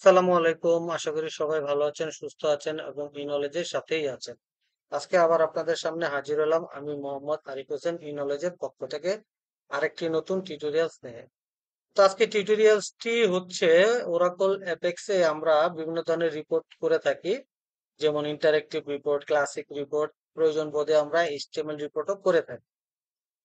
আসসালামু আলাইকুম। আশা করি সবাই ভালো আছেন, সুস্থ আছেন এবং এই নলেজের সাথেই আছেন। আজকে আবার আপনাদের সামনে হাজির হলাম আমি মোহাম্মদ আরিফ হোসেন এই নলেজের পক্ষ থেকে আরেকটি নতুন টিউটোরিয়ালস নিয়ে। তো আজকে টিউটোরিয়ালসটি হচ্ছে ওরাকল অ্যাপেক্সে আমরা বিভিন্ন ধরনের রিপোর্ট করে থাকি, যেমন ইন্টারেক্টিভ রিপোর্ট, ক্লাসিক রিপোর্ট, প্রয়োজন বোধে আমরা এইচটিএমএল রিপোর্টও করে থাকি।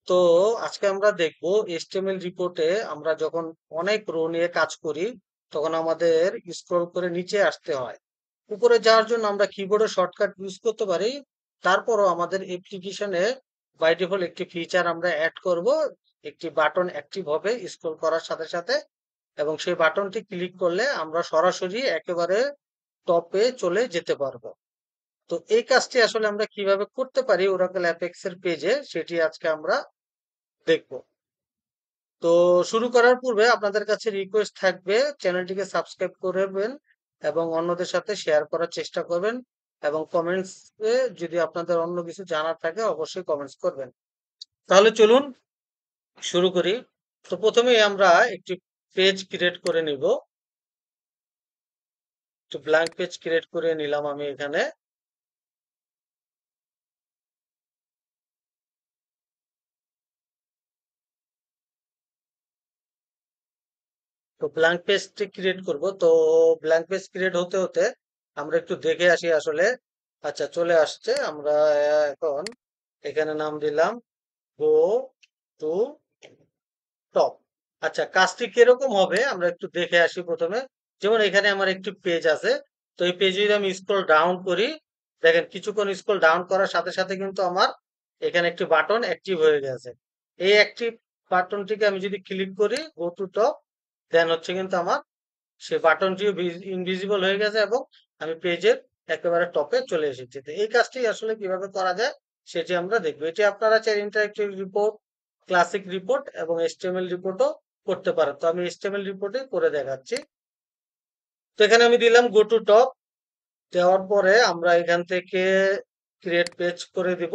তো আজকে আমরা দেখব এইচটিএমএল রিপোর্টে আমরা যখন অনেক রো নিয়ে কাজ করি তখন আমাদের স্ক্রল করে নিচে আসতে হয়। উপরে যাওয়ার জন্য আমরা কিবোর্ডে শর্টকাট ইউজ করতে পারি। তারপরও আমাদের অ্যাপ্লিকেশনে বাই ডিফল্ট একটি ফিচার আমরা অ্যাড করব। একটি বাটন অ্যাক্টিভ হবে স্ক্রল করার সাথে সাথে, এবং সেই বাটনটি ক্লিক করলে আমরা সরাসরি একেবারে টপে চলে যেতে পারবো। তো এই কাজটি আসলে আমরা কিভাবে করতে পারি ওরাকল অ্যাপেক্স এর পেজে, সেটি আজকে আমরা দেখবো। তো শুরু করার পূর্বে আপনাদের কাছে রিকোয়েস্ট থাকবে চ্যানেলটিকে সাবস্ক্রাইব করবেন এবং অন্যদের সাথে শেয়ার করার চেষ্টা করবেন, এবং কমেন্টসে যদি আপনাদের অন্য কিছু জানার থাকে অবশ্যই কমেন্টস করবেন। তাহলে চলুন শুরু করি। তো প্রথমেই আমরা একটি পেজ ক্রিয়েট করে নিব। তো ব্ল্যাঙ্ক পেজ ক্রিয়েট করে নিলাম আমি এখানে। তো ব্ল্যাঙ্ক পেজটি ক্রিয়েট করব। তো ব্ল্যাঙ্ক পেজ ক্রিয়েট হতে হতে আমরা একটু দেখে আসি আসলে। আচ্ছা, চলে আসছে। আমরা এখন এখানে নাম দিলাম গো টু টপ। আচ্ছা, কাজটি কিরকম হবে আমরা একটু দেখে আসি প্রথমে। যেমন এখানে আমার একটি পেজ আছে। তো এই পেজে যদি আমি স্ক্রল ডাউন করি, দেখেন কিছুক্ষণ স্ক্রল ডাউন করার সাথে সাথে কিন্তু আমার এখানে একটি বাটন অ্যাক্টিভ হয়ে গেছে। এই অ্যাক্টিভ বাটনটিকে আমি যদি ক্লিক করি গো টু টপ, দেন হচ্ছে কিন্তু আমার সেই বাটনটিও ইনভিজিবল হয়ে গেছে এবং আমি পেজের একেবারে টপে চলে এসেছি। তো এই কাজটি আসলে কিভাবে করা যায় সেটি আমরা দেখবো। এটি আপনারা চাই ইন্টারেক্টিভ রিপোর্ট, ক্লাসিক রিপোর্ট এবং এইচটিএমএল রিপোর্টও করতে পারেন। তো আমি এইচটিএমএল রিপোর্টে করে দেখাচ্ছি। তো এখানে আমি দিলাম গো টু টপ। দেওয়ার পরে আমরা এখান থেকে ক্রিয়েট পেজ করে দিব।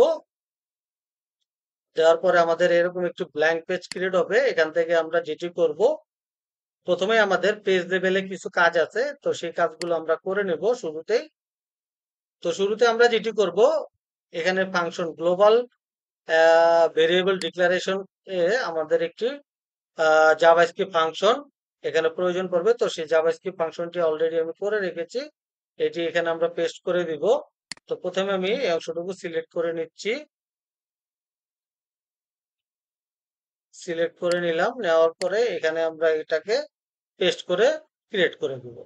দেওয়ার পরে আমাদের এরকম একটু ব্ল্যাঙ্ক পেজ ক্রিয়েট হবে। এখান থেকে আমরা যেটি করব, প্রথমে আমাদের পেজ লেভেলে কিছু কাজ আছে, তো সেই কাজগুলো আমরা করে নেব শুরুতেই। তো শুরুতে আমরা যেটি করব, এখানে ফাংশন গ্লোবাল ভেরিয়েবল ডিক্লারেশন এ আমাদের একটি জাভাস্ক্রিপ্ট ফাংশন এখানে প্রয়োজন পড়বে। তো সেই জাভাস্ক্রিপ্ট ফাংশনটি অলরেডি আমি করে রেখেছি, এটি এখানে আমরা পেস্ট করে দিব। তো প্রথমে আমি এই অংশটুকু সিলেক্ট করে নিচ্ছি। সিলেক্ট করে নিলাম, নেওয়ার পরে এখানে আমরা এটাকে পেস্ট করে ক্রিয়েট করে দিব।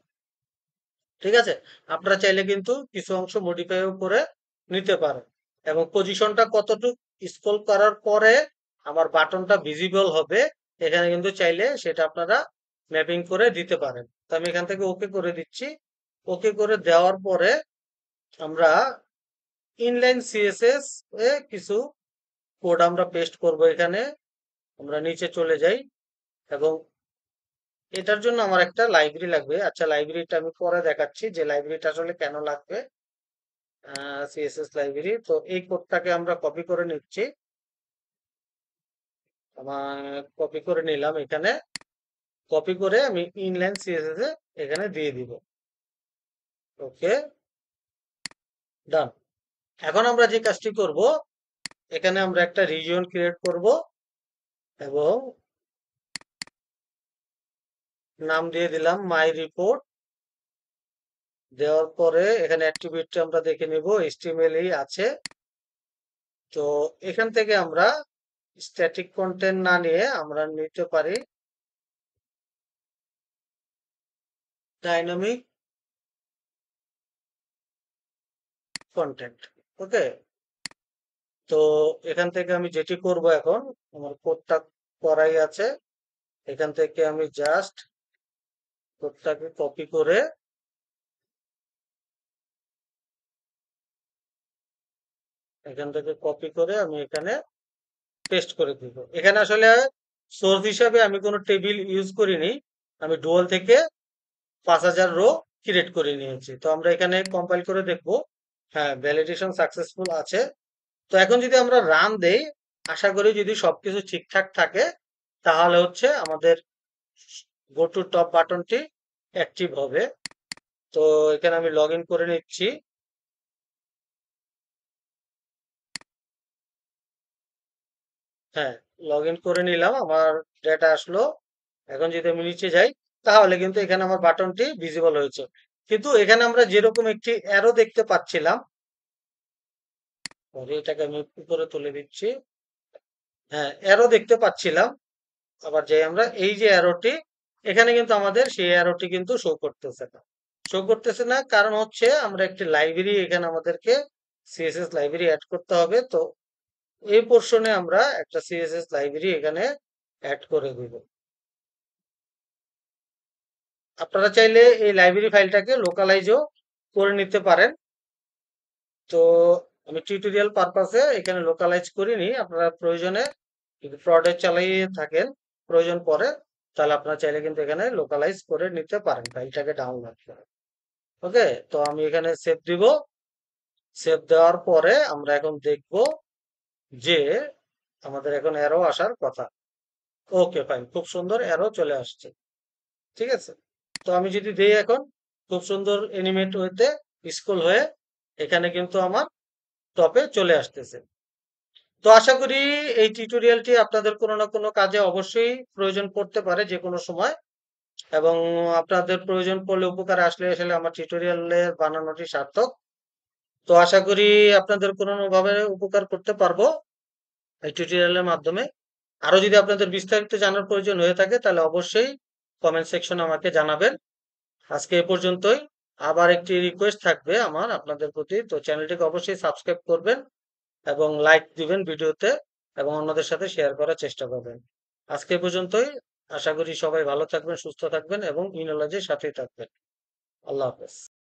ঠিক আছে, আপনারা চাইলে কিন্তু কিছু অংশ মডিফাইও করে নিতে পারেন, এবং পজিশনটা কতটুকু স্ক্রল করার পরে আমার বাটনটা ভিজিবল হবে এখানে কিন্তু চাইলে সেটা আপনারা ম্যাপিং করে দিতে পারেন। তো আমি এখান থেকে ওকে করে দিচ্ছি। ওকে করে দেওয়ার পরে আমরা ইনলাইন সিএসএস এ কিছু কোড আমরা পেস্ট করব এখানে। আমরা নিচে চলে যাই, এবং এটার জন্য আমার একটা লাইব্রেরি লাগবে। আচ্ছা, লাইব্রেরিটা আমি পরে দেখাচ্ছি যে লাইব্রেরিটা আসলে কেন লাগবে। CSS library. তো এই কোডটাকে আমরা কপি করে নিচ্ছি। আমার কপি করে নিলাম এখানে। কপি করে আমি ইনলাইন সিএসএস এ এখানে দিয়ে দিব। ওকে, ডান। এখন আমরা যে কাজটি করব, এখানে আমরা একটা রিজিয়ন ক্রিয়েট করব এবং নাম দিয়ে দিলাম মাই রিপোর্ট। দেওয়ার পরে এখানে অ্যাট্রিবিউটটা আমরা দেখে নিব, এইচটিএমএল এই আছে। তো এখান থেকে আমরা স্ট্যাটিক কন্টেন্ট না নিয়ে আমরা নিতে পারি ডাইনামিক কন্টেন্ট। ওকে, তো এখান থেকে আমি যেটি করব এখন, আমার কোডটা করাই আছে। এখান থেকে আমি জাস্ট কোডটাকে কপি করে আমি এখানে পেস্ট করে দিব। এখানে আসলে সোর্স হিসাবে আমি কোনো টেবিল ইউজ করিনি, আমি ডুয়াল থেকে 5000 রো ক্রিয়েট করে নিয়েছি। তো আমরা এখানে কম্পাইল করে দেখব, হ্যাঁ ভ্যালিডেশন সাকসেসফুল আছে। তো এখন যদি আমরা রান দেই, আশা করি যদি সবকিছু ঠিকঠাক থাকে তাহলে হচ্ছে আমাদের গো টু টপ বাটনটি অ্যাক্টিভ হবে। তো এখানে আমি লগ ইন করে নিচ্ছি। হ্যাঁ, লগ ইন করে নিলাম, আমার ডেটা আসলো। এখন যদি আমি নিচে যাই, তাহলে কিন্তু এখানে আমার বাটনটি ভিজিবল হয়েছে। কিন্তু এখানে আমরা যেরকম একটি অ্যারো দেখতে পাচ্ছিলাম, সরি, এটাকে আমি উপরে তুলে দিচ্ছি। হ্যাঁ, অ্যারো দেখতে পাচ্ছিলাম। আবার যে আমরা এই যে অ্যারোটি, এখানে কিন্তু আমাদের সেই অ্যারোটি কিন্তু শো করতেছে না। শো করতেছে না কারণ হচ্ছে আমরা একটি লাইব্রেরি এখানে আমাদেরকে সিএসএস লাইব্রেরি অ্যাড করতে হবে। তো এই পোর্শনে আমরা একটা সিএসএস লাইব্রেরি এখানে অ্যাড করে দিব। আপনারা চাইলে এই লাইব্রেরি ফাইলটাকে লোকালাইজও করে নিতে পারেন। তো আমি টিউটোরিয়াল পারপাসে এখানে লোকালাইজ করিনি। আপনারা প্রয়োজনে যদি প্রজেক্ট চালিয়ে থাকেন, প্রয়োজন পড়ে, তাহলে আপনারা চাইলে কিন্তু এখানে লোকালাইজ করে নিতে পারেন ফাইলটাকে ডাউনলোড করে। ওকে, তো আমি এখানে সেভ দিব। সেভ দেওয়ার পরে আমরা এখন দেখব যে আমাদের এখন অ্যারো আসার কথা। ওকে, ফাইন, খুব সুন্দর অ্যারো চলে আসছে। ঠিক আছে, তো আমি যদি দেই এখন, খুব সুন্দর এনিমেট হইতে স্ক্রল হয়ে এখানে কিন্তু আমার টপে চলে আসতেছে। তো আশা করি এই টিউটোরিয়ালটি আপনাদের কোনো না কোনো কাজে অবশ্যই প্রয়োজন পড়তে পারে যে কোনো সময়, এবং আপনাদের প্রয়োজন পড়লে, উপকারে আসলে আসলে আমার টিউটোরিয়ালের বানানোটি সার্থক। তো আশা করি আপনাদের কোনো না ভাবে উপকার করতে পারবো এই টিউটোরিয়ালের মাধ্যমে। আরো যদি আপনাদের বিস্তারিত জানার প্রয়োজন হয়ে থাকে, তাহলে অবশ্যই কমেন্ট সেকশনে আমাকে জানাবেন। আজকে এ পর্যন্তই। আবার একটি রিকোয়েস্ট থাকবে আমার আপনাদের প্রতি, তো চ্যানেলটিকে অবশ্যই সাবস্ক্রাইব করবেন এবং লাইক দিবেন ভিডিওতে, এবং অন্যদের সাথে শেয়ার করার চেষ্টা করবেন। আজকে এ পর্যন্তই। আশা করি সবাই ভালো থাকবেন, সুস্থ থাকবেন এবং ইনোলজির সাথেই থাকবেন। আল্লাহ হাফেজ।